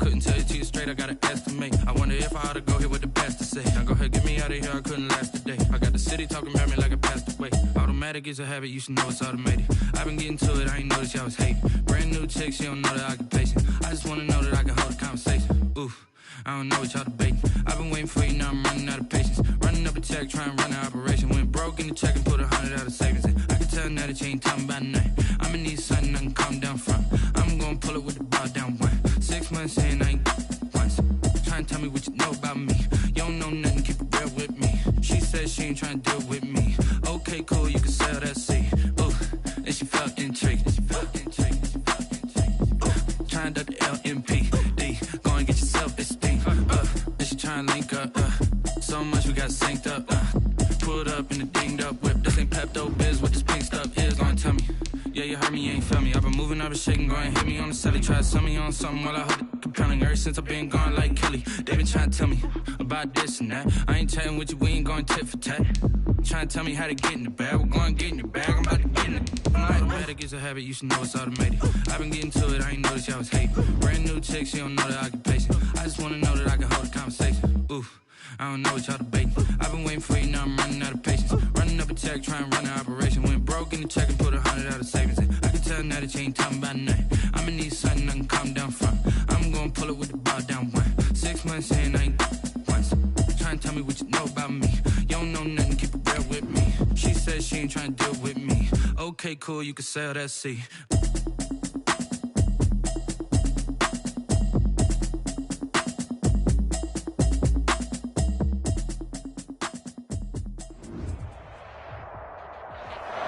couldn't tell you to you straight, I gotta estimate. I wonder if I ought to go here with the best to say. Now go ahead, get me out of here, I couldn't last a day. I got the city talking about me like I passed away. Automatic is a habit, you should know it's automated. I've been getting to it, I ain't noticed y'all was hating. Brand new chick, she don't know the occupation. I just wanna know that I can hold a conversation. Oof, I don't know what y'all debating. I've been waiting for you, now I'm running out of patience. Running up a check, trying to run an operation. Went broke in the check and put 100 out of savings in. I can tell now that you ain't talking about nothing. I'ma need something I can calm down from. I'm gonna pull it with the bar down one. 6 months in, I ain't once. Trying to tell me what you know about me. You don't know nothing, keep it real with me. She said she ain't trying to deal with me. Okay, cool, you can sell that seed. Ooh, and she felt intrigued. Trying to the LMPD. Go and get your self-esteem. And she trying to link up. So much we got synced up. Pulled up in a dinged up whip. This ain't Pepto-Biz, what this pink stuff is. Go and tell me. Yeah, you heard me, you ain't feel me. I've been moving, I've been shaking, go and hit me on the celly. Try to sell me on something while I hold it compelling. Ever since I've been gone like Kelly, they been trying to tell me about this and that. I ain't chatting with you, we ain't going tit for tat. Trying to tell me how to get in the bag. We're going to get in the bag, I'm about to get in it. Automatic is a habit, you should know it's automated. I've been getting to it, I ain't noticed y'all was hating. Brand new chick, she don't know the occupation. I just wanna know that I can hold a conversation. Oof, I don't know what y'all debating. I've been waiting for you, now I'm running out of patience. Running up a check, trying to run an operation. Went broke in the check and put 100 out of savings in. I can tell now that you ain't talking about nothing. I'ma need something I can calm down from. I'm gonna pull it with the bar down one. 6 months in, I ain't once. Trying to tell me what you know about me. You don't know nothing, keep it real with me. She said she ain't trying to deal with me. Okay, cool, you can sell that seed.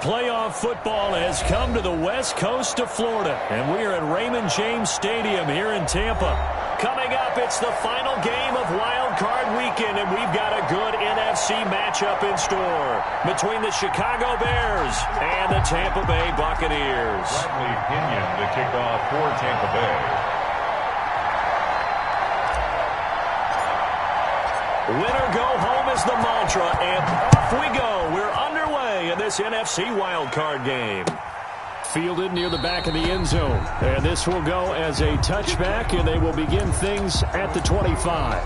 Playoff football has come to the west coast of Florida, and we are at Raymond James Stadium here in Tampa. Coming up, it's the final game of Wild Card Weekend, and we've got a good NFC matchup in store between the Chicago Bears and the Tampa Bay Buccaneers. Bradley Pinion to kick off for Tampa Bay. Winner go home is the mantra, and off we go. We're underway in this NFC wildcard game. Fielded near the back of the end zone. And this will go as a touchback, and they will begin things at the 25.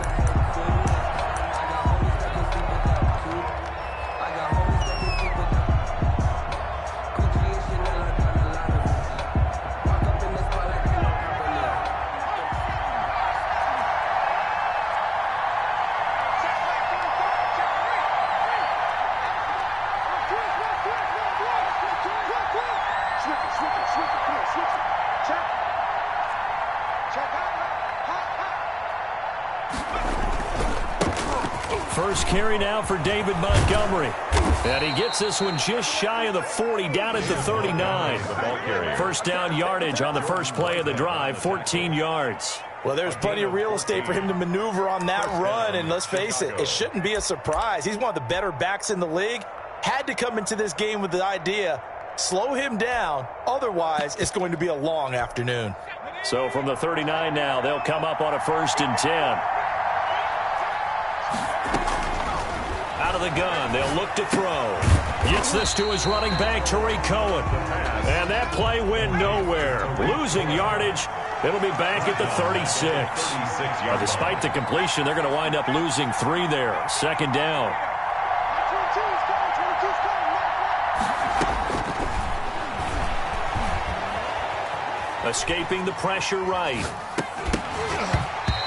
First carry now for David Montgomery. And he gets this one just shy of the 40, down at the 39. First down yardage on the first play of the drive, 14 yards. Well, there's plenty of real estate for him to maneuver on that run, and let's face it, it shouldn't be a surprise. He's one of the better backs in the league. Had to come into this game with the idea, slow him down, otherwise it's going to be a long afternoon. So from the 39 now, they'll come up on a 1st and 10. Out of the gun, they'll look to throw. Gets this to his running back, Tariq Cohen. And that play went nowhere. Losing yardage. It'll be back at the 36. Despite the completion, they're going to wind up losing 3 there. 2nd down. Escaping the pressure right.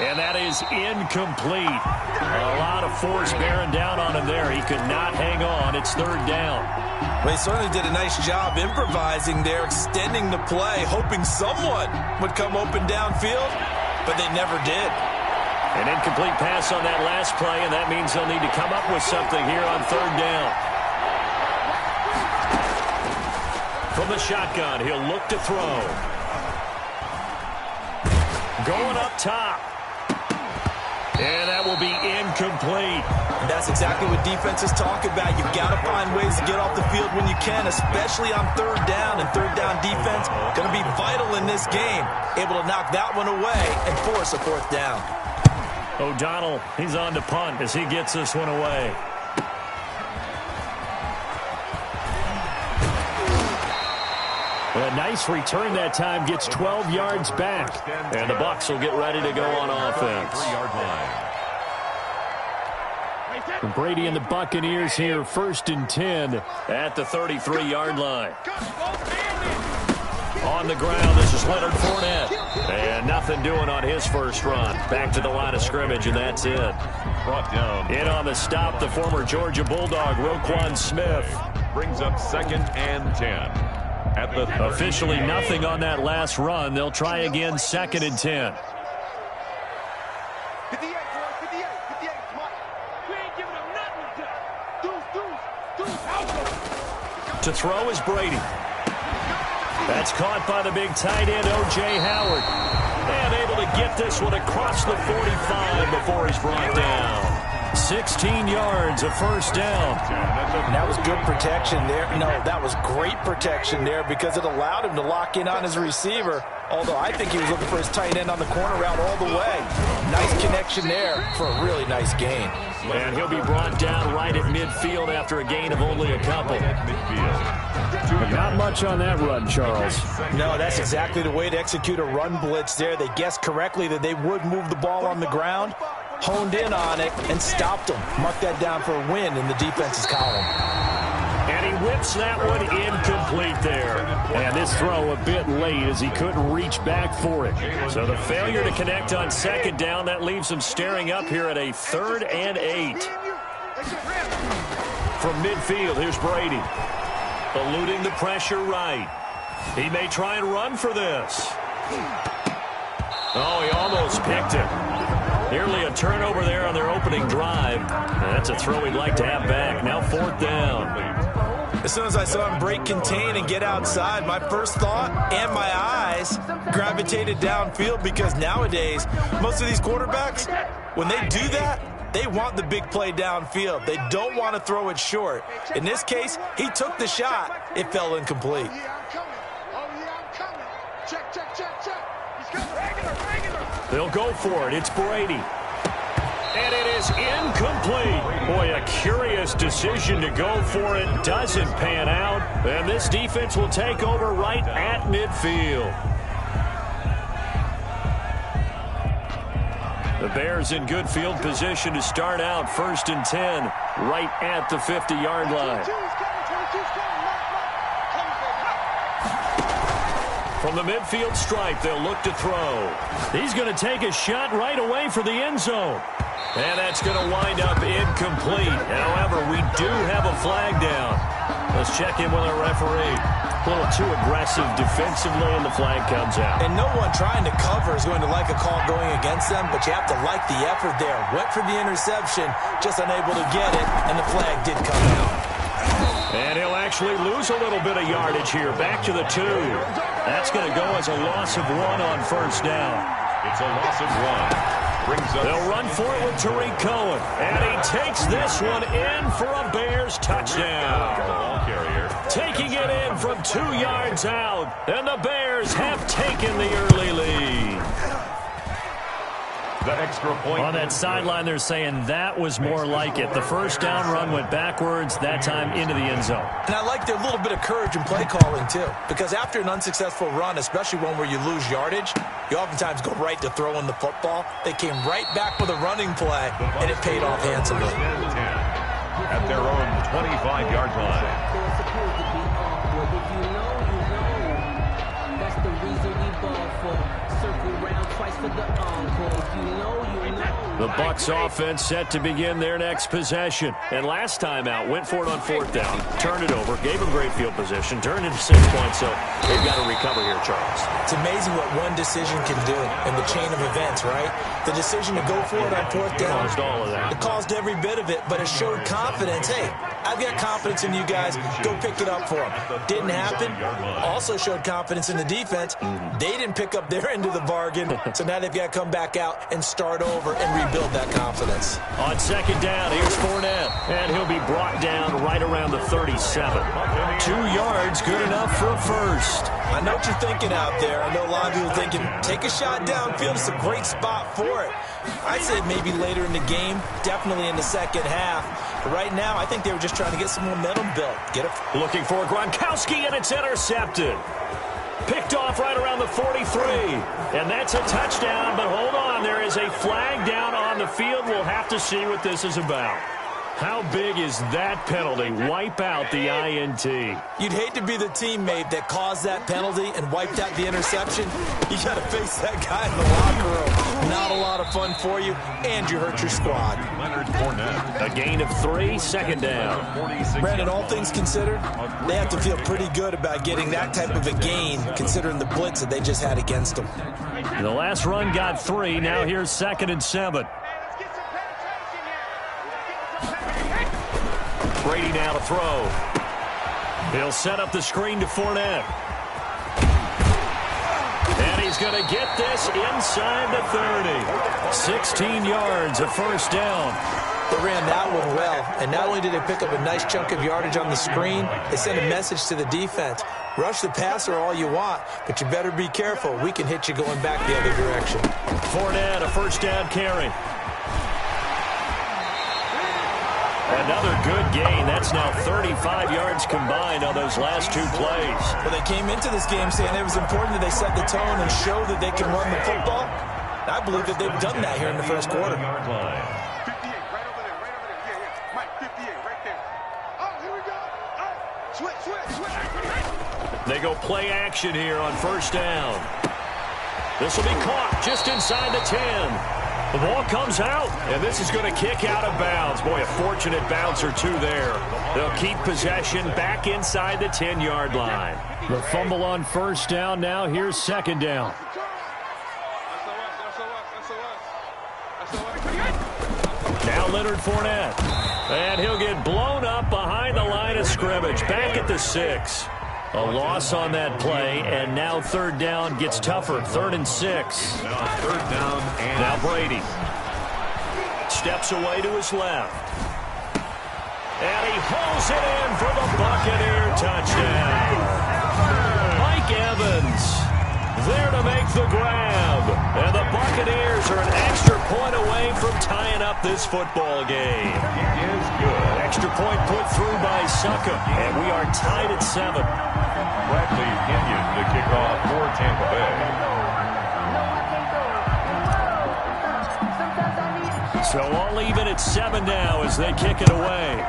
And that is incomplete. A lot of force bearing down on him there. He could not hang on. It's 3rd down. Well, he certainly did a nice job improvising there, extending the play, hoping someone would come open downfield, but they never did. An incomplete pass on that last play, and that means they'll need to come up with something here on 3rd down. From the shotgun, he'll look to throw. Going up top. And that will be incomplete. And that's exactly what defenses talk about. You've got to find ways to get off the field when you can, especially on 3rd down. And 3rd down defense going to be vital in this game. Able to knock that one away and force a 4th down. O'Donnell, he's on to punt as he gets this one away. a nice return that time, gets 12 yards back. And the Bucs will get ready to go on offense. And Brady and the Buccaneers here, 1st and 10 at the 33-yard line. On the ground, this is Leonard Fournette. And nothing doing on his first run. Back to the line of scrimmage, and that's it. Brought down. In on the stop, the former Georgia Bulldog, Roquan Smith. Brings up 2nd and 10. At the Officially nothing on that last run. They'll try again, 2nd and 10. To throw is Brady. That's caught by the big tight end, O.J. Howard. And able to get this one across the 45 before he's brought down. 16 yards, a first down. And that was good protection there. No, that was great protection there because it allowed him to lock in on his receiver. Although I think he was looking for his tight end on the corner route all the way. Nice connection there for a really nice gain. And he'll be brought down right at midfield after a gain of only a couple. Not much on that run, Charles. No, that's exactly the way to execute a run blitz there. They guessed correctly that they would move the ball on the ground, honed in on it, and stopped them. Mark that down for a win in the defense's column. And he whips that one incomplete there. And this throw a bit late as he couldn't reach back for it. So the failure to connect on 2nd down, that leaves him staring up here at a 3rd and 8. From midfield, here's Brady. Eluding the pressure right. He may try and run for this. Oh, he almost picked it. Nearly a turnover there on their opening drive. And that's a throw he'd like to have back. Now 4th down. As soon as I saw him break contain and get outside, my first thought and my eyes gravitated downfield because nowadays, most of these quarterbacks, when they do that, they want the big play downfield. They don't want to throw it short. In this case, he took the shot. It fell incomplete. They'll go for it. It's Brady. And it is incomplete. Boy, a curious decision to go for it. Doesn't pan out. And this defense will take over right at midfield. The Bears in good field position to start out 1st and 10 right at the 50-yard line. From the midfield stripe, they'll look to throw. He's going to take a shot right away for the end zone. And that's going to wind up incomplete. However, we do have a flag down. Let's check in with our referee. A little too aggressive defensively, and the flag comes out. And no one trying to cover is going to like a call going against them, but you have to like the effort there. Went for the interception, just unable to get it, and the flag did come out. And he'll actually lose a little bit of yardage here. Back to the 2. That's going to go as a loss of 1 on 1st down. It's a loss of 1. They'll run for it with Tariq Cohen. And he takes this one in for a Bears touchdown. Taking it in from 2 yards out. And the Bears have taken the early lead. The extra point. On that sideline, they're saying that was more like it. The first down run went backwards, that time into the end zone. And I like their little bit of courage in play calling, too. Because after an unsuccessful run, especially one where you lose yardage, you oftentimes go right to throwing the football. They came right back with a running play, and it paid off handsomely. At their own 25-yard line. The Bucs offense set to begin their next possession. And last time out, went for it on 4th down, turned it over, gave them great field position, turned into 6 points, so they've got to recover here, Charles. It's amazing what one decision can do in the chain of events, right? The decision to go for it on 4th down. Caused all of that. It caused every bit of it, but it showed confidence. Hey, I've got confidence in you guys. Go pick it up for them. Didn't happen. Also showed confidence in the defense. They didn't pick up their end of the bargain, so now they've got to come back out and start over and rebuild that confidence. On 2nd down, here's Fournette, and he'll be brought down right around the 37. 2 yards, good enough for a first. I know what you're thinking out there. I know a lot of people are thinking, take a shot downfield. It's a great spot for it. I'd say maybe later in the game, definitely in the second half. But right now, I think they were just trying to get some momentum built. Get it. Looking for Gronkowski, and it's intercepted. Picked off right around the 43. And that's a touchdown, but hold on. There is a flag down on the field. We'll have to see what this is about. How big is that penalty? Wipe out the INT. You'd hate to be the teammate that caused that penalty and wiped out the interception. You got to face that guy in the locker room. Not a lot of fun for you, and you hurt your squad. A gain of 3, second down. Brandon, all things considered, they have to feel pretty good about getting that type of a gain, considering the blitz that they just had against them. The last run got 3. Now here's 2nd and 7. Brady now to throw. He'll set up the screen to Fournette. And he's going to get this inside the 30. 16 yards, a first down. They ran that one well, and not only did they pick up a nice chunk of yardage on the screen, they sent a message to the defense. Rush the passer all you want, but you better be careful. We can hit you going back the other direction. Fournette, a first down carry. Another good gain. That's now 35 yards combined on those last 2 plays. Well, they came into this game saying it was important that they set the tone and show that they can run the football. I believe that they've done that here in the first quarter. 58, right over there, right over there. Yeah, yeah. Mike, 58, right there. Oh, here we go. Oh, switch. They go play action here on first down. This will be caught just inside the 10. The ball comes out, and this is going to kick out of bounds. Boy, a fortunate bounce or 2 there. They'll keep possession back inside the 10-yard line. The fumble on first down. Now here's 2nd down. Now Leonard Fournette. And he'll get blown up behind the line of scrimmage. Back at the 6. A loss on that play, and now 3rd down gets tougher. 3rd and 6. Now 3rd down and now Brady steps away to his left. And he hauls it in for the Buccaneer touchdown. Mike Evans there to make the grab. And the Buccaneers are an extra point away from tying up this football game. he is good. Extra point put through by Succa, and we are tied at 7. Bradley Kenyon to kick off for Tampa Bay. So all even at 7 now as they kick it away.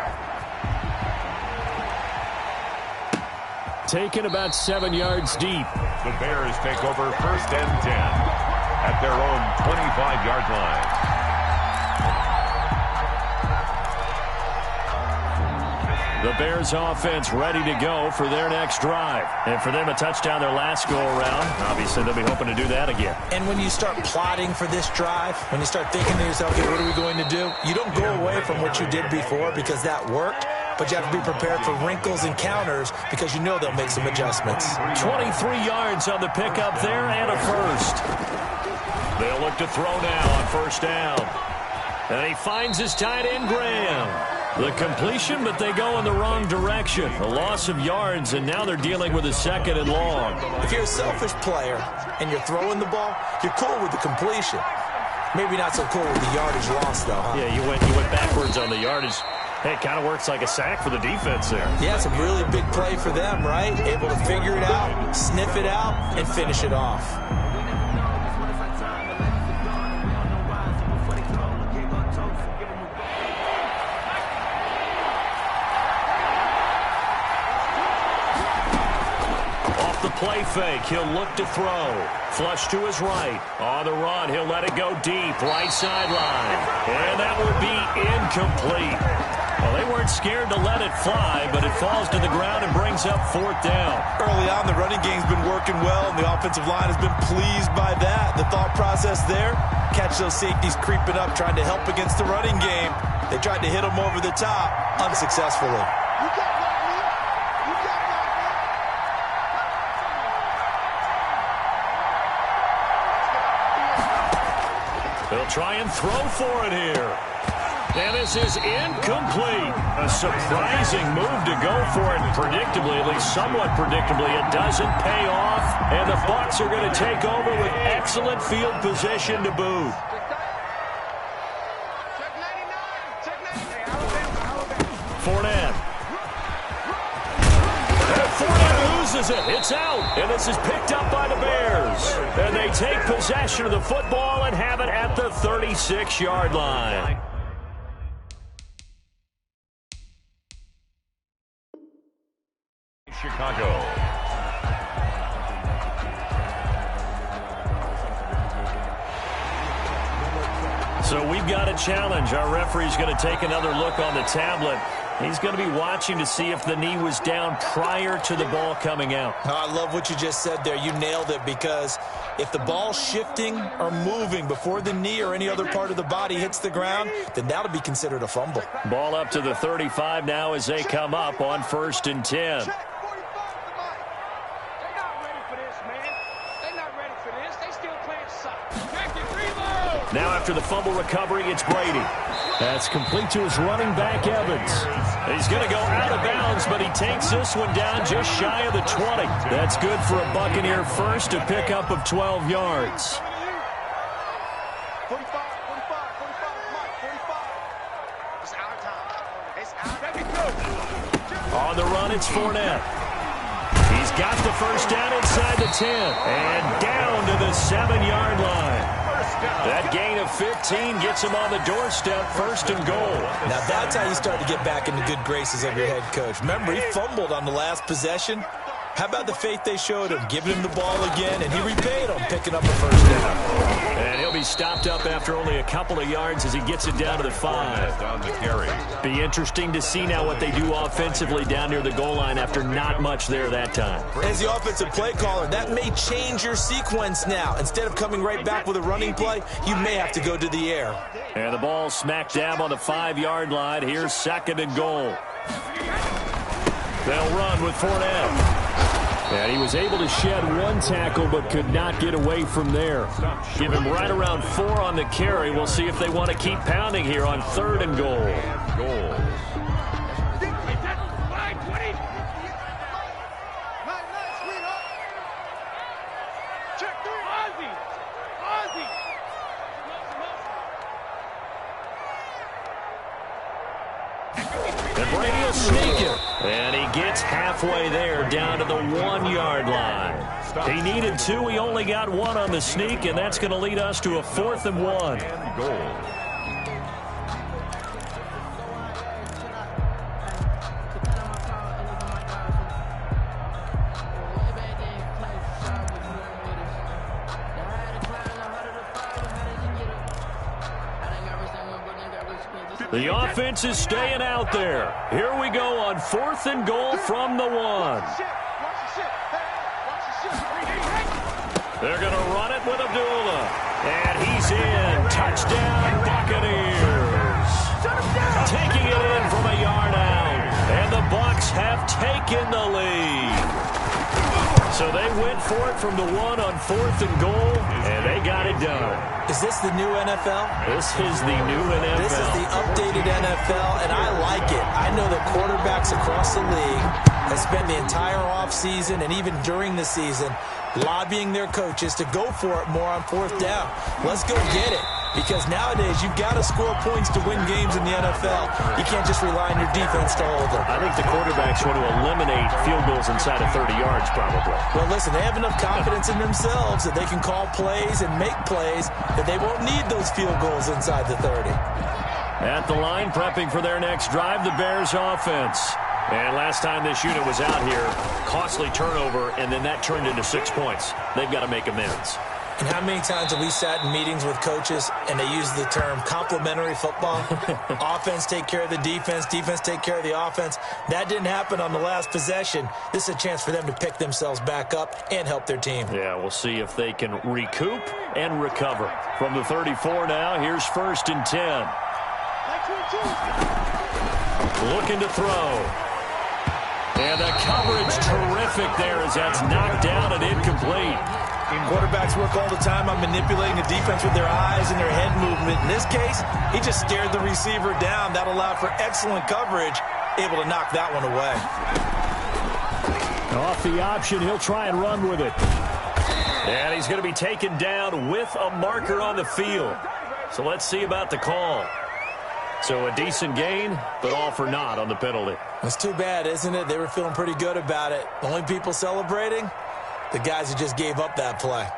Taken about 7 yards deep. The Bears take over 1st and 10 at their own 25-yard line. The Bears offense ready to go for their next drive. And for them, a touchdown their last go-around. Obviously, they'll be hoping to do that again. And when you start plotting for this drive, when you start thinking to yourself, okay, what are we going to do? You don't go away from what you did before because that worked, but you have to be prepared for wrinkles and counters because you know they'll make some adjustments. 23 yards on the pickup there and a first. They'll look to throw now on first down. And he finds his tight end, Graham. The completion, but they go in the wrong direction. A loss of yards, and now they're dealing with a 2nd and long. If you're a selfish player and you're throwing the ball, you're cool with the completion. Maybe not so cool with the yardage loss, though, huh? Yeah, you went backwards on the yardage. Hey, it kind of works like a sack for the defense there. Yeah, it's a really big play for them, right? Able to figure it out, sniff it out, and finish it off. Play fake. He'll look to throw. Flush to his right. On the run, he'll let it go deep. Right sideline. And that will be incomplete. Well, they weren't scared to let it fly, but it falls to the ground and brings up 4th down. Early on, the running game's been working well, and the offensive line has been pleased by that. The thought process there, catch those safeties creeping up, trying to help against the running game. They tried to hit them over the top, unsuccessfully. They'll try and throw for it here. And this is incomplete. A surprising move to go for it predictably, at least somewhat predictably. It doesn't pay off, and the Bucs are going to take over with excellent field position to boot. Fournette. And Fournette loses it. It's out. And this is picked up by the Bears. And they take possession of the football and have it at the 36-yard line. Chicago. So we've got a challenge. Our referee's going to take another look on the tablet. He's going to be watching to see if the knee was down prior to the ball coming out. Oh, I love what you just said there. You nailed it, because if the ball's shifting or moving before the knee or any other part of the body hits the ground, then that'll be considered a fumble. Ball up to the 35 now as they come up on 1st and 10. Now after the fumble recovery, it's Brady. That's complete to his running back, Evans. He's going to go out of bounds, but he takes this one down just shy of the 20. That's good for a Buccaneer first, a pickup of 12 yards. 45. It's our time. It's our. On the run, it's Fournette. He's got the first down inside the 10 and down to the 7-yard line. That gain of 15 gets him on the doorstep, 1st and goal. Now that's how you start to get back in the good graces of your head coach. Remember, he fumbled on the last possession. How about the faith they showed him, giving him the ball again, and he repaid him, picking up a first down. And he'll be stopped up after only a couple of yards as he gets it down to the 5. On the carry. Be interesting to see now what they do offensively down near the goal line after not much there that time. As the offensive play caller, that may change your sequence now. Instead of coming right back with a running play, you may have to go to the air. And the ball smack dab on the 5-yard line. Here's 2nd and goal. They'll run with Fournette. And he was able to shed one tackle but could not get away from there. Give him right around 4 on the carry. We'll see if they want to keep pounding here on 3rd and goal. And Brady will sneak it. And he gets halfway there down to the 1-yard line. He needed 2. He only got 1 on the sneak, and that's going to lead us to a 4th and 1. Goal. The offense is staying out there. Here we go on 4th and goal from the 1. They're going to run it with Abdullah. And he's in. Touchdown, Buccaneers. Taking it in from a yard out. And the Bucs have taken the lead. So they went for it from the 1 on 4th and goal, and they got it done. Is this the new NFL? This is the new NFL. This is the updated NFL, and I like it. I know that quarterbacks across the league have spent the entire offseason and even during the season lobbying their coaches to go for it more on 4th down. Let's go get it. Because nowadays, you've got to score points to win games in the NFL. You can't just rely on your defense to hold them. I think the quarterbacks want to eliminate field goals inside of 30 yards, probably. Well, listen, they have enough confidence in themselves that they can call plays and make plays that they won't need those field goals inside the 30. At the line, prepping for their next drive, the Bears offense. And last time this unit was out here, costly turnover, and then that turned into 6 points. They've got to make amends. And how many times have we sat in meetings with coaches and they use the term complementary football? Offense take care of the defense, defense take care of the offense. That didn't happen on the last possession. This is a chance for them to pick themselves back up and help their team. Yeah, we'll see if they can recoup and recover. From the 34 now, here's 1st and 10. Looking to throw. And the coverage terrific there as that's knocked down and incomplete. Quarterbacks work all the time on manipulating the defense with their eyes and their head movement. In this case, he just stared the receiver down. That allowed for excellent coverage, able to knock that one away. Off the option, he'll try and run with it. And he's going to be taken down with a marker on the field. So let's see about the call. So a decent gain, but all for naught on the penalty. It's too bad, isn't it? They were feeling pretty good about it. The only people celebrating, the guys who just gave up that play.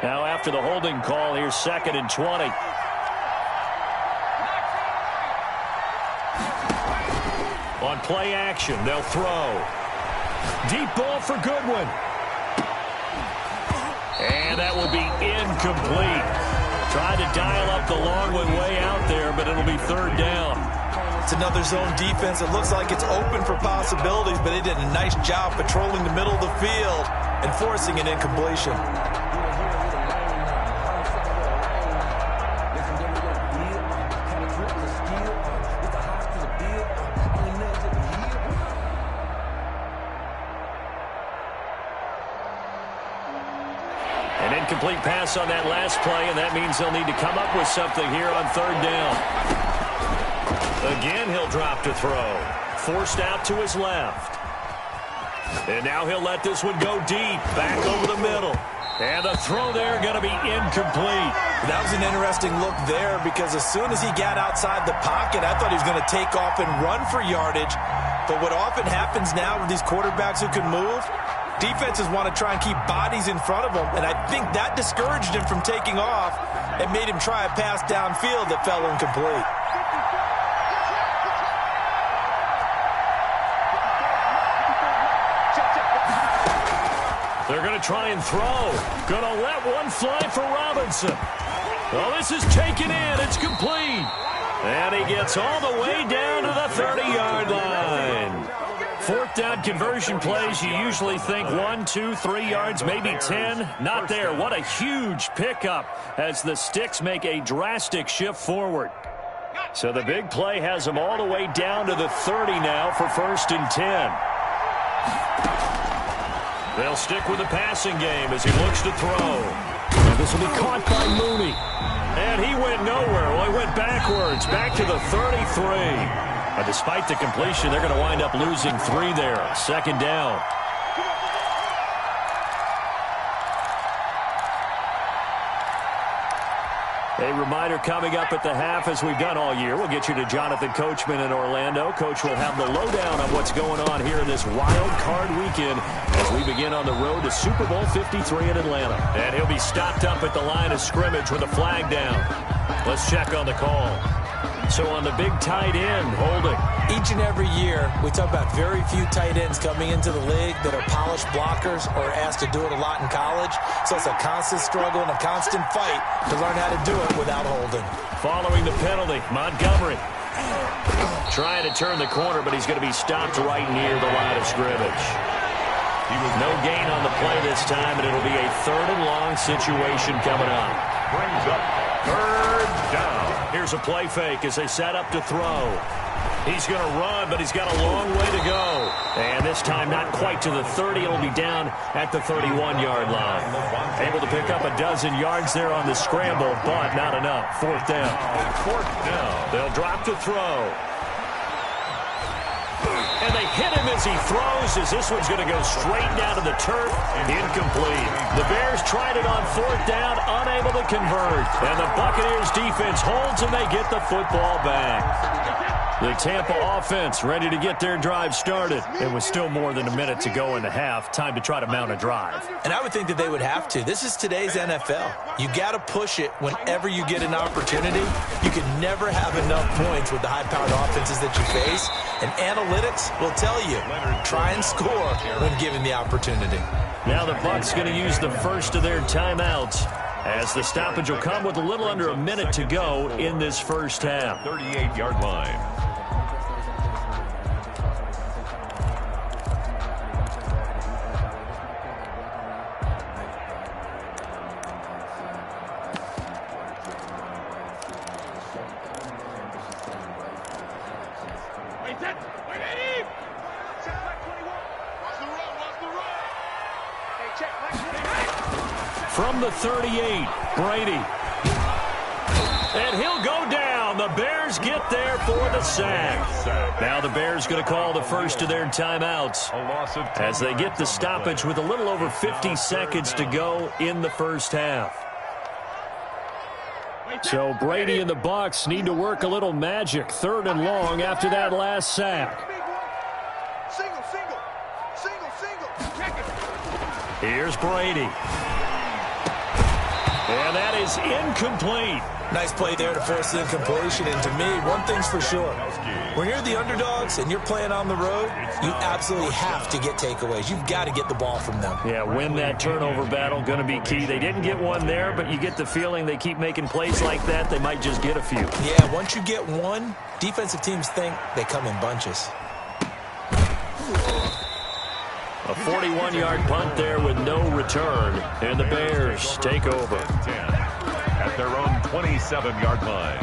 Now after the holding call, here's 2nd and 20. On play action, they'll throw. Deep ball for Goodwin. And that will be incomplete. Tried to dial up the long one way out there, but it'll be 3rd down. It's another zone defense. It looks like it's open for possibilities, but they did a nice job patrolling the middle of the field and forcing an incompletion. Incomplete pass on that last play, and that means they'll need to come up with something here on 3rd down. Again, he'll drop to throw. Forced out to his left. And now he'll let this one go deep, back over the middle. And the throw there going to be incomplete. That was an interesting look there because as soon as he got outside the pocket, I thought he was going to take off and run for yardage. But what often happens now with these quarterbacks who can move, defenses want to try and keep bodies in front of them, and I think that discouraged him from taking off and made him try a pass downfield that fell incomplete. They're going to try and throw. Going to let one fly for Robinson. Well, this is taken in. It's complete. And he gets all the way down to the 30-yard line. 4th down conversion plays, you usually think 1, 2, 3 yards, maybe 10. Not there. What a huge pickup as the Sticks make a drastic shift forward. So the big play has them all the way down to the 30 now for 1st and 10. They'll stick with the passing game as he looks to throw. And this will be caught by Mooney. And he went nowhere. Well, he went backwards, back to the 33. But despite the completion, they're going to wind up losing 3 there. 2nd down. A reminder coming up at the half, as we've done all year. We'll get you to Jonathan Coachman in Orlando. Coach will have the lowdown on what's going on here in this wild card weekend as we begin on the road to Super Bowl 53 in Atlanta. And he'll be stopped up at the line of scrimmage with a flag down. Let's check on the call. So on the big tight end, holding. Each and every year, we talk about very few tight ends coming into the league that are polished blockers or asked to do it a lot in college. So it's a constant struggle and a constant fight to learn how to do it without holding. Following the penalty, Montgomery trying to turn the corner, but he's going to be stopped right near the line of scrimmage. No gain on the play this time, and it'll be a 3rd and long situation coming up. Brings up 3rd down. Here's a play fake as they set up to throw. He's going to run, but he's got a long way to go. And this time not quite to the 30. It'll be down at the 31-yard line. Able to pick up a dozen yards there on the scramble, but not enough. 4th down. 4th down. They'll drop to throw. And they hit him as he throws, as this one's going to go straight down to the turf. Incomplete. The Bears tried it on 4th down, unable to convert. And the Buccaneers defense holds, and they get the football back. The Tampa offense ready to get their drive started. It was still more than a minute to go in the half. Time to try to mount a drive. And I would think that they would have to. This is today's NFL. You got to push it whenever you get an opportunity. You can never have enough points with the high-powered offenses that you face. And analytics will tell you, try and score when given the opportunity. Now the Bucs going to use the first of their timeouts, as the stoppage will come with a little under a minute to go in this first half. 38-yard line. From the 38, Brady. And he'll go down And the Bears get there for the sack. Now the Bears going to call the first of their timeouts as they get the stoppage with a little over 50 seconds to go in the first half. So Brady and the Bucs need to work a little magic. 3rd and long after that last sack. Here's Brady. And that is incomplete. Nice play there to force the incompletion. And to me, one thing's for sure. When you're the underdogs and you're playing on the road, you absolutely have to get takeaways. You've got to get the ball from them. Yeah, win that turnover battle, going to be key. They didn't get one there, but you get the feeling they keep making plays like that, they might just get a few. Yeah, once you get one, defensive teams think they come in bunches. A 41-yard punt there with no return, and the Bears take over. At their own 27-yard line.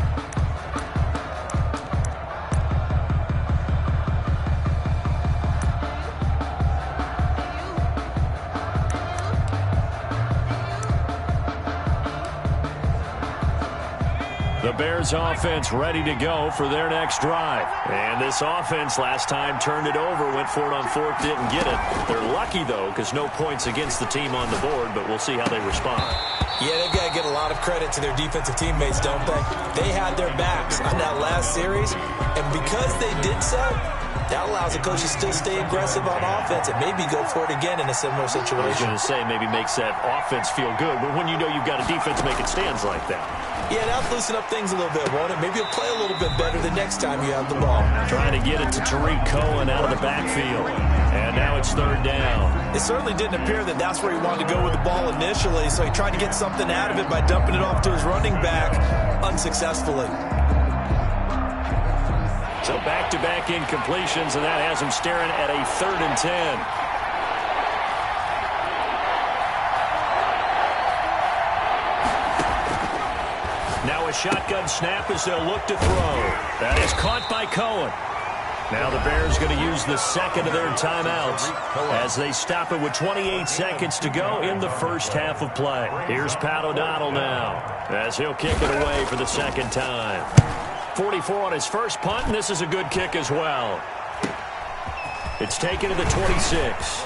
The Bears offense ready to go for their next drive. And this offense last time turned it over, went for it on 4th, didn't get it. They're lucky, though, because no points against the team on the board, but we'll see how they respond. Yeah, they've got to get a lot of credit to their defensive teammates, don't they? They had their backs on that last series, and because they did so, that allows the coach to still stay aggressive on offense and maybe go for it again in a similar situation. I was going to say maybe makes that offense feel good, but when you know you've got a defense making stands like that. Yeah, that'll loosen up things a little bit, won't it? Maybe you'll play a little bit better the next time you have the ball. Trying to get it to Tariq Cohen out of the backfield. And now it's 3rd down. It certainly didn't appear that that's where he wanted to go with the ball initially, so he tried to get something out of it by dumping it off to his running back unsuccessfully. So back-to-back incompletions, and that has him staring at a 3rd and 10. Now a shotgun snap as they'll look to throw. That is caught by Cohen. Now the Bears going to use the second of their timeouts as they stop it with 28 seconds to go in the first half of play. Here's Pat O'Donnell now as he'll kick it away for the second time. 44 on his first punt, and this is a good kick as well. It's taken to the 26.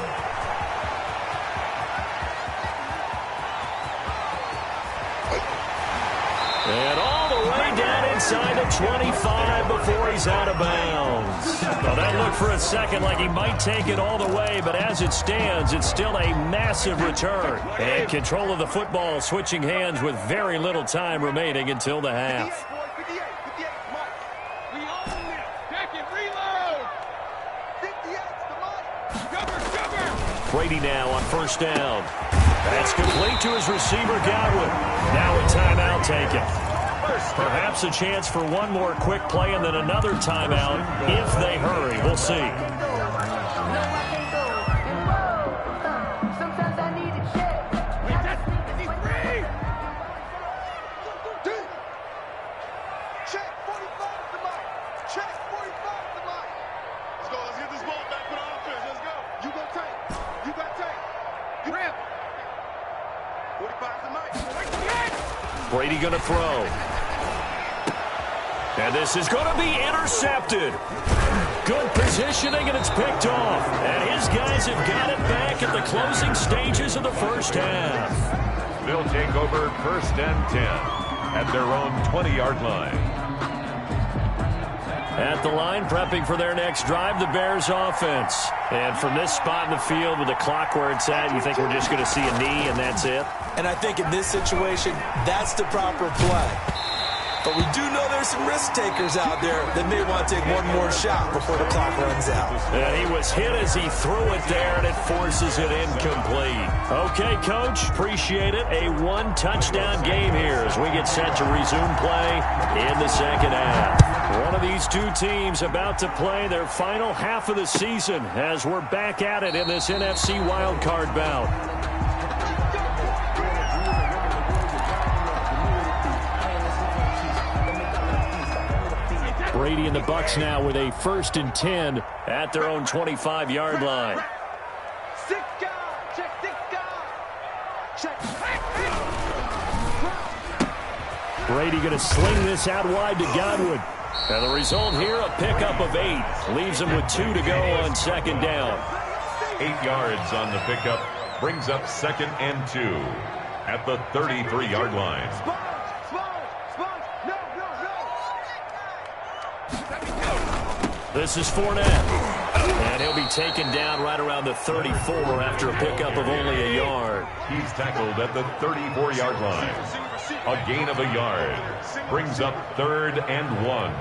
And all the way down inside the 25 before he's out of bounds. Well, that looked for a second like he might take it all the way, but as it stands, it's still a massive return. And control of the football switching hands with very little time remaining until the half. Brady now on 1st down. That's complete to his receiver, Godwin. Now a timeout taken. Perhaps a chance for one more quick play and then another timeout if they hurry. We'll see. Brady going to throw. And this is going to be intercepted. Good positioning, and it's picked off. And his guys have got it back at the closing stages of the first half. They'll take over 1st and 10 at their own 20-yard line. At the line, prepping for their next drive, the Bears offense. And from this spot in the field with the clock where it's at, you think we're just going to see a knee and that's it? And I think in this situation, that's the proper play. But we do know there's some risk takers out there that may want to take one more shot before the clock runs out. And he was hit as he threw it there, and it forces it incomplete. Okay, Coach, appreciate it. A one-touchdown game here as we get set to resume play in the second half. One of these two teams about to play their final half of the season as we're back at it in this NFC wildcard bout. Brady and the Bucs now with a 1st and 10 at their own 25-yard line. Brady going to sling this out wide to Godwin. And the result here, a pickup of 8. Leaves him with 2 to go on second down. 8 yards on the pickup. Brings up 2nd and 2 at the 33-yard line. This is Fournette. And he'll be taken down right around the 34 after a pickup of only a yard. He's tackled at the 34-yard line. A gain of a yard. Brings up 3rd and 1.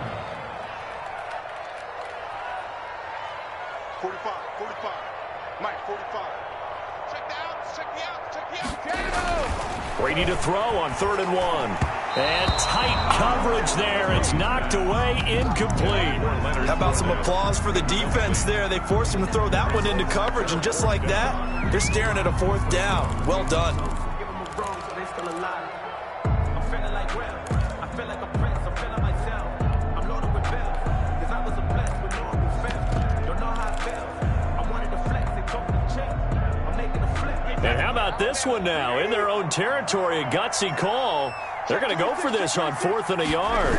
45, 45. Mike, 45. Check the out, check the out. Brady to throw on 3rd and 1. And tight coverage there. It's knocked away, incomplete. How about some applause for the defense there? They forced him to throw that one into coverage, and just like that, they're staring at a 4th down. Well done. And how about this one now? In their own territory, a gutsy call. They're going to go for this on 4th and a yard.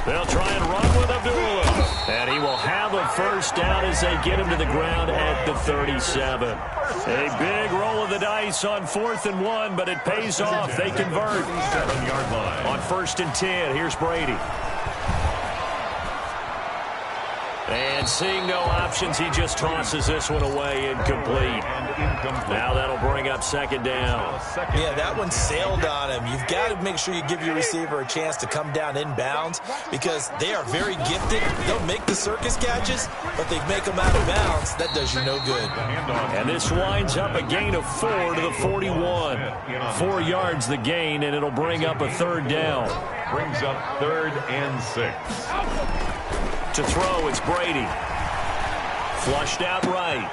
They'll try and run with Abdullah. And he will have a first down as they get him to the ground at the 37. A big roll of the dice on 4th and 1, but it pays off. They convert. 7-yard line. On 1st and 10, here's Brady. And seeing no options, he just tosses this one away, incomplete. Now that'll bring up 2nd down. Yeah, that one sailed on him. You've got to make sure you give your receiver a chance to come down inbounds because they are very gifted. They'll make the circus catches, but they make them out of bounds. That does you no good. And this winds up a gain of 4 to the 41. 4 yards the gain, and it'll bring up a 3rd down. Brings up 3rd and 6. To throw, it's Brady. Flushed out right.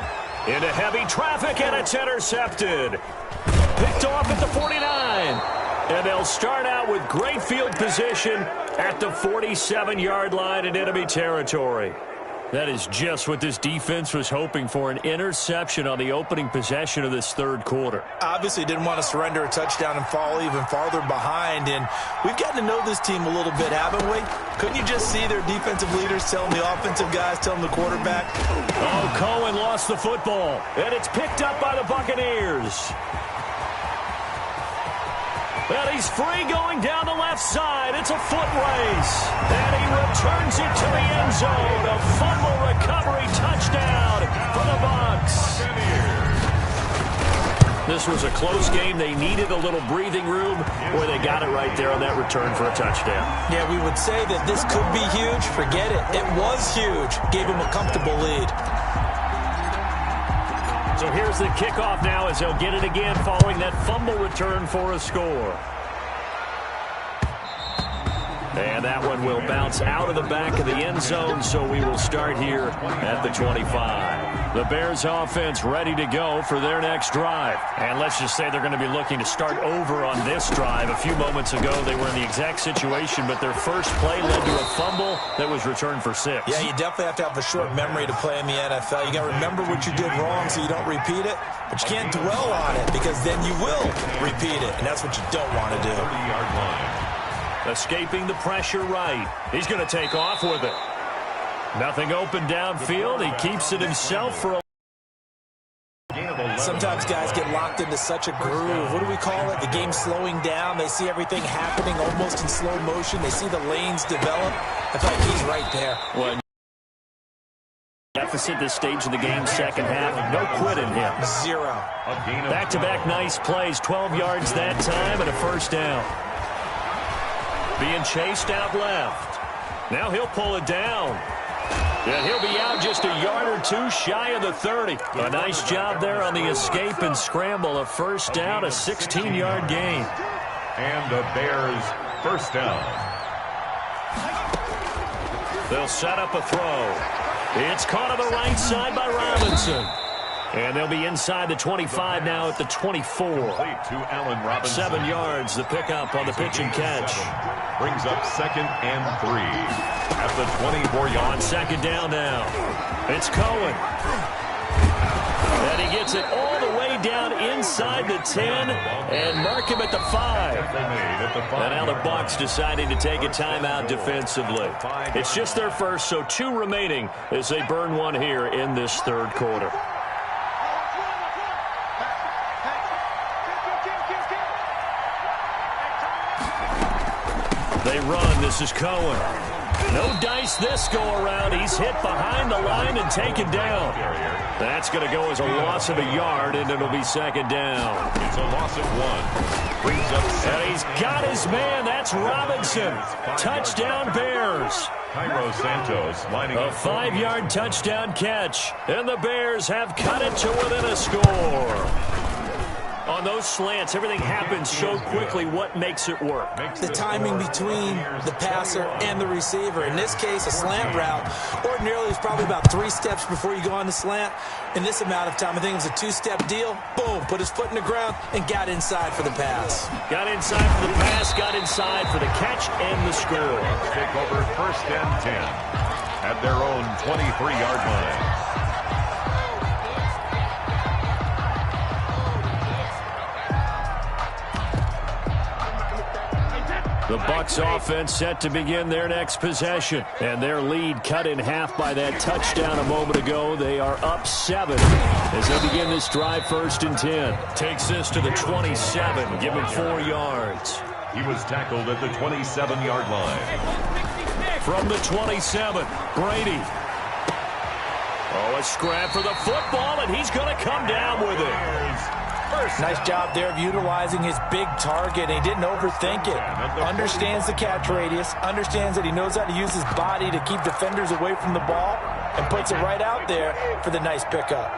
Into heavy traffic, and it's intercepted. Picked off at the 49. And they'll start out with great field position at the 47-yard line in enemy territory. That is just what this defense was hoping for, an interception on the opening possession of this 3rd quarter. Obviously didn't want to surrender a touchdown and fall even farther behind, and we've gotten to know this team a little bit, haven't we? Couldn't you just see their defensive leaders telling the offensive guys, telling the quarterback? Oh, Cohen lost the football, and it's picked up by the Buccaneers. And he's free going down the left side. It's a foot race. And he returns it to the end zone. A fumble recovery touchdown for the Bucs. This was a close game. They needed a little breathing room. Boy, they got it right there on that return for a touchdown. Yeah, we would say that this could be huge. Forget it. It was huge. Gave him a comfortable lead. So here's the kickoff now as they'll get it again following that fumble return for a score. And that one will bounce out of the back of the end zone, so we will start here at the 25. The Bears offense ready to go for their next drive. And let's just say they're going to be looking to start over on this drive. A few moments ago, they were in the exact situation, but their first play led to a fumble that was returned for 6. Yeah, you definitely have to have a short memory to play in the NFL. You got to remember what you did wrong so you don't repeat it, but you can't dwell on it because then you will repeat it, and that's what you don't want to do. 30-yard line. Escaping the pressure right. He's going to take off with it. Nothing open downfield. He keeps it himself for a... Sometimes guys get locked into such a groove. What do we call it? The game slowing down. They see everything happening almost in slow motion. They see the lanes develop. I feel like he's right there. Well, deficit this stage of the game, second half. No quit in him. 0. Back-to-back nice plays. 12 yards that time and a first down. Being chased out left. Now he'll pull it down. And he'll be out just a yard or two shy of the 30. A nice job there on the escape and scramble. A first down, a 16-yard gain. And the Bears first down. They'll set up a throw. It's caught on the right side by Robinson. And they'll be inside the 25 now at the 24. To Allen Robinson. 7 yards, the pickup on the pitch and catch. Brings up 2nd and 3 at the 24-yard. On second down now. It's Cohen. And he gets it all the way down inside the 10 and mark him at the 5. And now the Bucs deciding to take a timeout defensively. It's just their first, so 2 remaining as they burn one here in this third quarter. They run. This is Cohen. No dice this go around. He's hit behind the line and taken down. That's going to go as a loss of a yard, and it'll be second down. It's a loss of 1. Brings up 7. And he's got his man. That's Robinson. Touchdown Bears. Cairo Santos lining A up. 5-yard touchdown catch. And the Bears have cut it to within a score. On those slants, everything happens so quickly. What makes it work? The timing between the passer and the receiver. In this case, a slant route ordinarily is probably about 3 steps before you go on the slant. In this amount of time, I think it was a 2-step deal. Boom, put his foot in the ground and got inside for the pass. Got inside for the pass, got inside for the catch and the score. Take over 1st and 10 at their own 23-yard line. The Bucs offense set to begin their next possession. And their lead cut in half by that touchdown a moment ago. They are up 7 as they begin this drive 1st and 10. Takes this to the 27, give him 4 yards. He was tackled at the 27-yard line. From the 27, Brady. Oh, a scrap for the football, and he's going to come down with it. Nice job there of utilizing his big target. He didn't overthink it. Understands the catch radius. Understands that he knows how to use his body to keep defenders away from the ball. And puts it right out there for the nice pickup.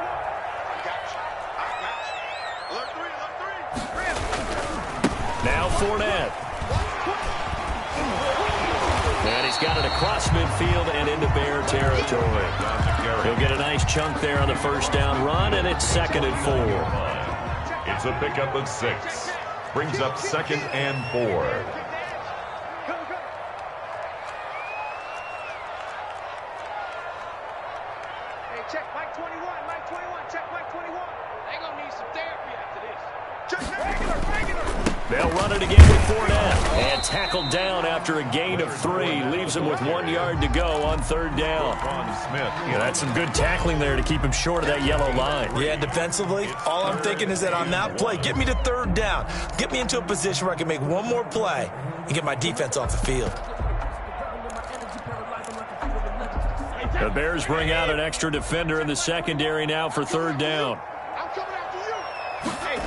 Now Fournette. And he's got it across midfield and into Bear territory. He'll get a nice chunk there on the 1st down run, and it's 2nd and 4. It's a pickup of 6. Brings up 2nd and 4. Hey, check Mike 21, Mike 21, check Mike 21. They gonna need some therapy after this. Check regular. They'll run it again with Fournette. And tackled down after a gain of 3. Leaves him with 1 yard to go on 3rd down. Yeah, that's some good tackling there to keep him short of that yellow line. Yeah, defensively, all I'm thinking is that on that play, get me to 3rd down. Get me into a position where I can make one more play and get my defense off the field. The Bears bring out an extra defender in the secondary now for 3rd down. I'm coming after you. Hey,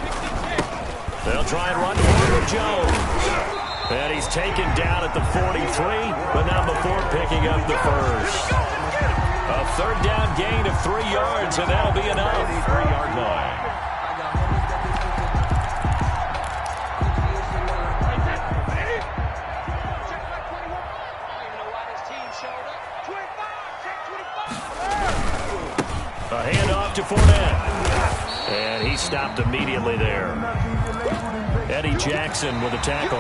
16. They'll try and run forward with Jones. And he's taken down at the 43, but not before picking up the 1st. A 3rd down gain of 3 yards, and that'll be enough. 3-yard line. A handoff to Fournette. And he stopped immediately there. Eddie Jackson with a tackle.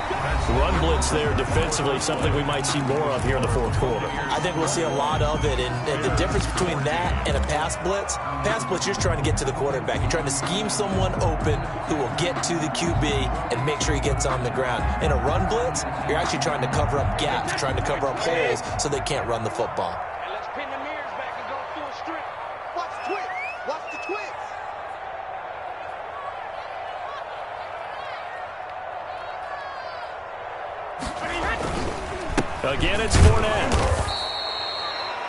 Run blitz there defensively, something we might see more of here in the 4th quarter. I think we'll see a lot of it, and the difference between that and a pass blitz, you're trying to get to the quarterback. You're trying to scheme someone open who will get to the QB and make sure he gets on the ground. In a run blitz, you're actually trying to cover up gaps, trying to cover up holes so they can't run the football. And let's pin the mirrors back and go through a strip. Watch the twist. Watch the twist. Again, it's Fournette.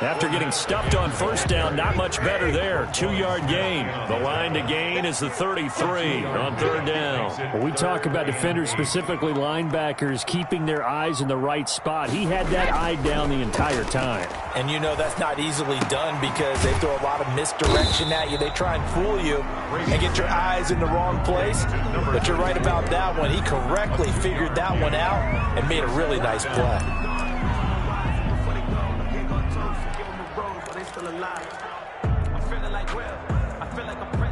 After getting stuffed on 1st down, not much better there. 2-yard gain. The line to gain is the 33 on 3rd down. When we talk about defenders, specifically linebackers, keeping their eyes in the right spot, he had that eye down the entire time. And you know that's not easily done because they throw a lot of misdirection at you. They try and fool you and get your eyes in the wrong place. But you're right about that one. He correctly figured that one out and made a really nice play.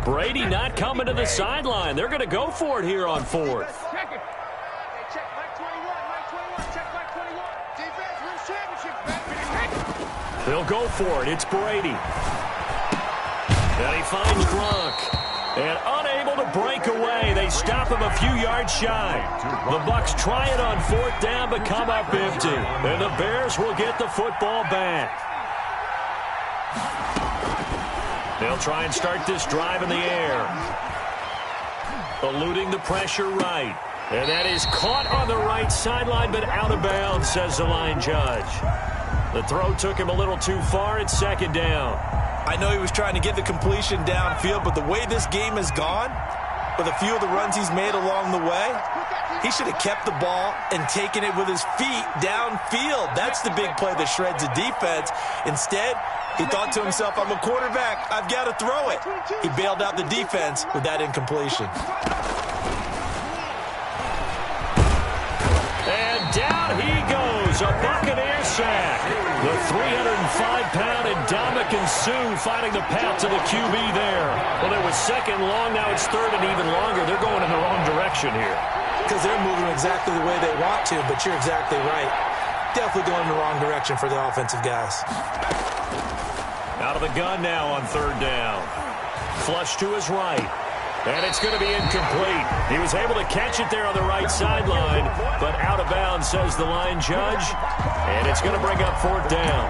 Brady not coming to the sideline. They're going to go for it here on 4th. Check it. Hey, check Mike 21, Mike 21, check Mike 21. Defense wins championships, baby. They'll go for it. It's Brady. And he finds Gronk. And unable to break away. They stop him a few yards shy. The Bucs try it on 4th down, but come up empty. And the Bears will get the football back. They'll try and start this drive in the air. Eluding the pressure right. And that is caught on the right sideline, but out of bounds, says the line judge. The throw took him a little too far. It's 2nd down. I know he was trying to get the completion downfield, but the way this game has gone, with a few of the runs he's made along the way, he should have kept the ball and taken it with his feet downfield. That's the big play that shreds the defense. Instead, he thought to himself, I'm a quarterback. I've got to throw it. He bailed out the defense with that incompletion. And down he goes, a Buccaneer sack. The 305-pound Ndamukong Suh finding the path to the QB there. Well, it was 2nd long, now it's 3rd and even longer. They're going in the wrong direction here. Because they're moving exactly the way they want to, but you're exactly right. Definitely going in the wrong direction for the offensive guys. Out of the gun now on 3rd down. Flush to his right. And it's going to be incomplete. He was able to catch it there on the right sideline, but out of bounds, says the line judge. And it's going to bring up 4th down.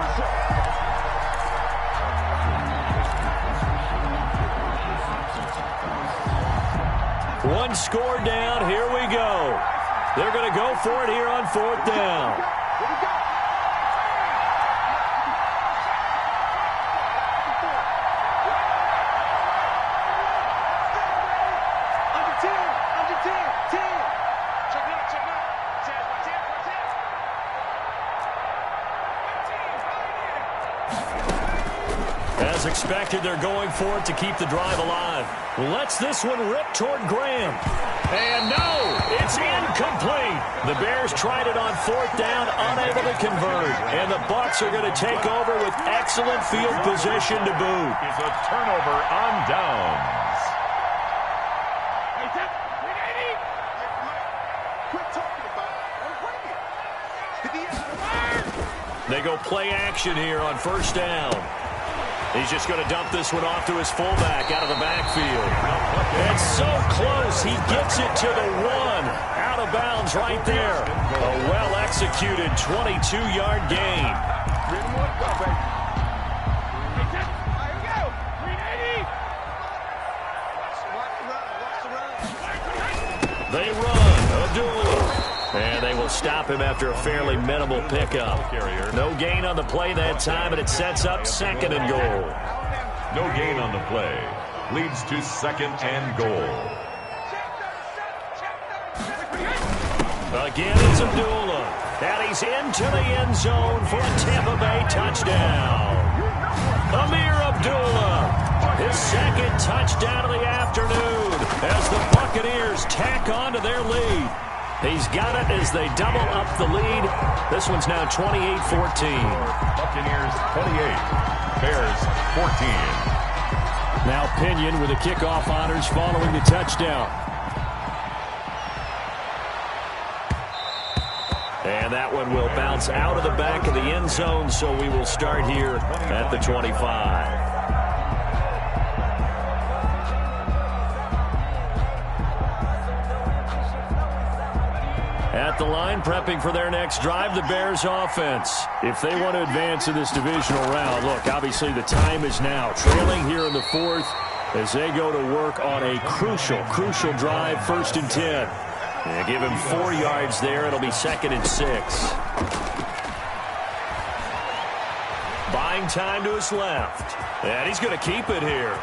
One score down. Here we go. They're going to go for it here on 4th down. As expected, they're going for it to keep the drive alive. Lets this one rip toward Graham. And no, it's incomplete. The Bears tried it on 4th down, unable to convert. And the Bucs are going to take over with excellent field position to boot. Is a turnover on downs. They go play action here on 1st down. He's just going to dump this one off to his fullback out of the backfield. It's so close. He gets it to the 1. Out of bounds right there. A well-executed 22-yard gain. They run. Abdullah. And they will stop him after a fairly minimal pickup. No gain on the play that time, and it sets up 2nd and goal. No gain on the play. Leads to 2nd and goal. Again, it's Abdullah. And he's into the end zone for a Tampa Bay touchdown. Amir Abdullah, his 2nd touchdown of the afternoon as the Buccaneers tack on to their lead. He's got it as they double up the lead. This one's now 28-14. Buccaneers 28, Bears 14. Now Pinion with the kickoff honors following the touchdown. And that one will bounce out of the back of the end zone, so we will start here at the 25. At the line, prepping for their next drive, the Bears offense. If they want to advance in this divisional round, look, obviously the time is now. Trailing here in the 4th as they go to work on a crucial drive, 1st and 10. And give him 4 yards there. It'll be 2nd and 6. Buying time to his left. And he's going to keep it here.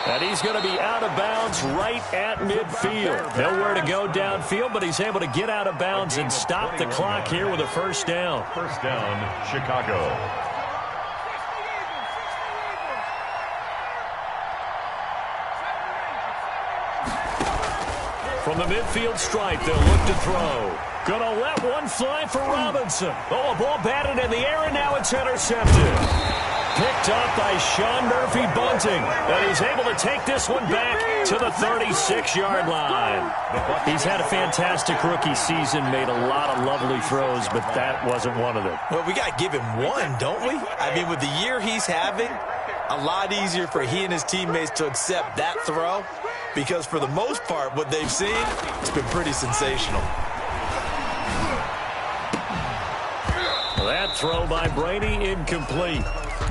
And he's going to be out of bounds right at midfield. Nowhere to go downfield, but he's able to get out of bounds and stop the clock here with a 1st down. 1st down, Chicago. From the midfield stripe, they'll look to throw. Gonna let one fly for Robinson. Oh, a ball batted in the air, and now it's intercepted. Picked up by Sean Murphy Bunting. And he's able to take this one back to the 36-yard line. He's had a fantastic rookie season, made a lot of lovely throws, but that wasn't one of them. Well, we got to give him one, don't we? I mean, with the year he's having, A lot easier for he and his teammates to accept that throw because for the most part, what they've seen, it's been pretty sensational. That throw by Brady incomplete.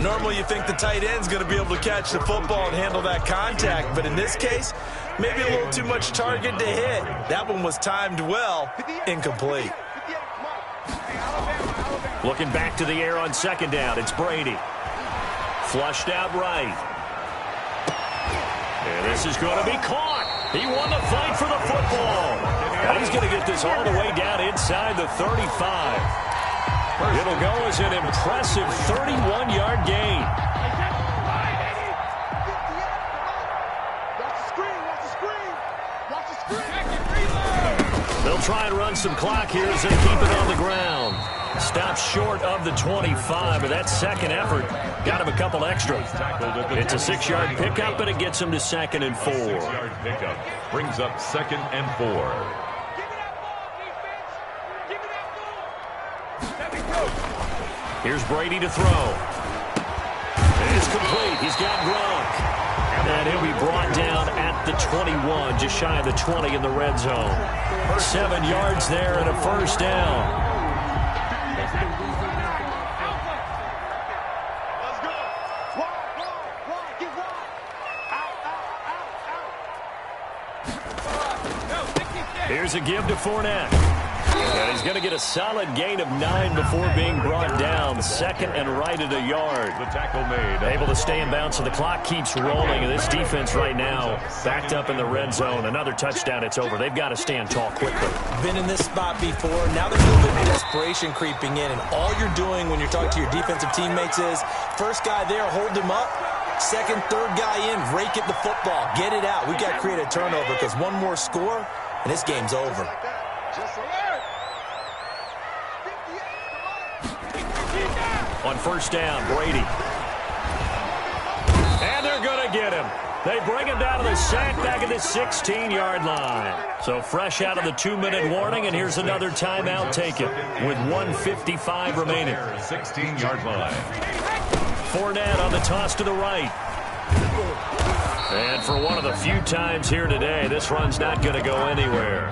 Normally you think the tight end's going to be able to catch the football and handle that contact, but in this case, maybe a little too much target to hit. That one was timed well, incomplete. Looking back to the air on second down, it's Brady. Flushed out right. And this is going to be caught. He won the fight for the football. And he's going to get this all the way down inside the 35. It'll go as an impressive 31-yard gain. They'll try and run some clock here as they keep it on the ground. Stops short of the 25, but that second effort got him a couple extra. It's a 6-yard pickup, and it gets him to 2nd and 4. 6-yard pickup brings up 2nd and 4. Here's Brady to throw. It's complete. He's got Gronk. And he'll be brought down at the 21, just shy of the 20 in the red zone. 7 yards there and a first down. Here's a give to Fournette. And he's going to get a solid gain of 9 before being brought down. 2nd and right at a yard. The tackle made. Able to stay in bounds, so the clock keeps rolling. And this defense right now backed up in the red zone. Another touchdown, it's over. They've got to stand tall quickly. Been in this spot before. Now there's a little bit of desperation creeping in. And all you're doing when you're talking to your defensive teammates is, first guy there, hold him up. Second, third guy in, rake at the football. Get it out. We've got to create a turnover because one more score, and this game's over. On first down, Brady. And they're going to get him. They bring him down to the sack back at the 16-yard line. So fresh out of the 2-minute warning, and here's another timeout taken with 1:55 remaining. 16-yard line. Fournette on the toss to the right. And for one of the few times here today, this run's not going to go anywhere.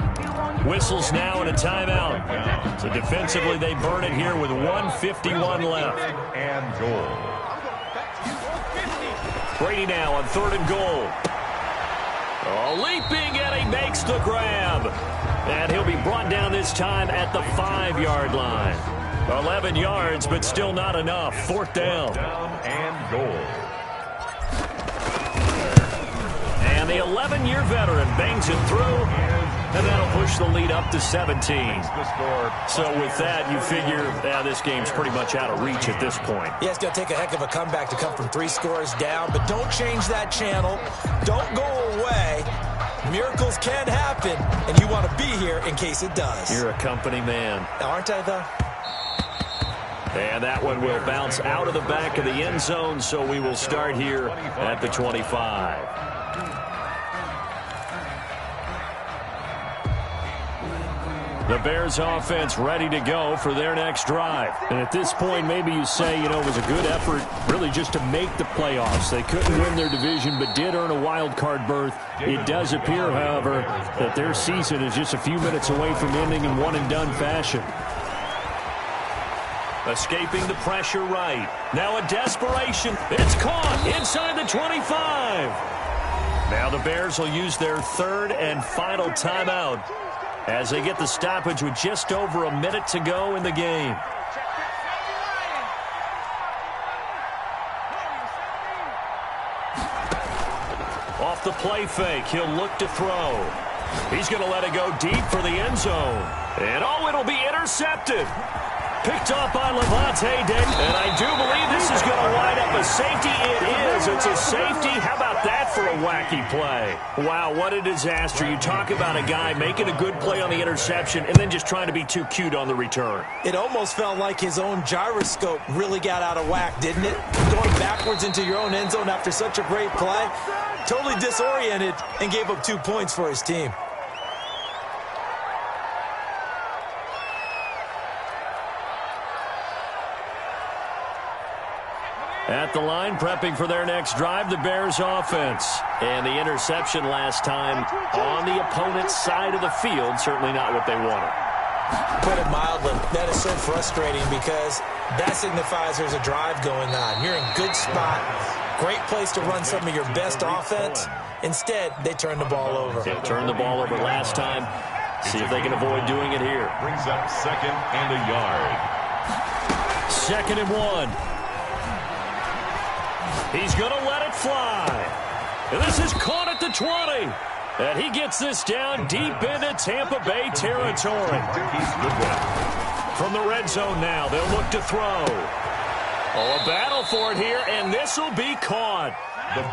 Whistles now and a timeout. So defensively, they burn it here with 1:51 left. And goal. Brady now on 3rd and goal. Oh, leaping, and he makes the grab. And he'll be brought down this time at the 5-yard line. 11 yards, but still not enough. 4th down. Down and goal. And the 11-year veteran bangs it through, and that'll push the lead up to 17. So with that, you figure this game's pretty much out of reach at this point. Yeah, it's going to take a heck of a comeback to come from 3 scores down, but don't change that channel. Don't go away. Miracles can happen, and you want to be here in case it does. You're a company man. Aren't I, though? And that one will bounce out of the back of the end zone, so we will start here at the 25. The Bears offense ready to go for their next drive. And at this point, maybe you say, it was a good effort really just to make the playoffs. They couldn't win their division but did earn a wild card berth. It does appear, however, that their season is just a few minutes away from ending in one-and-done fashion. Escaping the pressure right. Now a desperation. It's caught inside the 25. Now the Bears will use their 3rd and final timeout as they get the stoppage with just over a minute to go in the game. Off the play fake, he'll look to throw. He's going to let it go deep for the end zone. And it'll be intercepted. Picked off by Levante David. And I do believe this is going to wind up a safety. It is. It's a safety. How about that for a wacky play? Wow, what a disaster. You talk about a guy making a good play on the interception and then just trying to be too cute on the return. It almost felt like his own gyroscope really got out of whack, didn't it? Going backwards into your own end zone after such a great play. Totally disoriented and gave up 2 points for his team. At the line, prepping for their next drive, the Bears offense. And the interception last time on the opponent's side of the field, certainly not what they wanted. Put it mildly, that is so frustrating because that signifies there's a drive going on. You're in good spot, great place to run some of your best offense. Instead, they turn the ball over. They turned the ball over last time. See if they can avoid doing it here. Brings up 2nd and a yard. 2nd and 1. He's going to let it fly. And this is caught at the 20. And he gets this down deep into Tampa Bay territory. From the red zone now, they'll look to throw. Oh, a battle for it here, and this will be caught.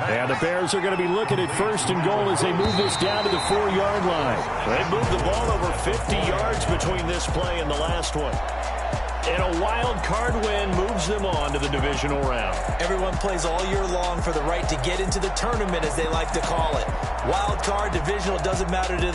And the Bears are going to be looking at 1st and goal as they move this down to the 4-yard line. They moved the ball over 50 yards between this play and the last one. And a wild card win moves them on to the divisional round. Everyone plays all year long for the right to get into the tournament, as they like to call it. Wild card, divisional, doesn't matter to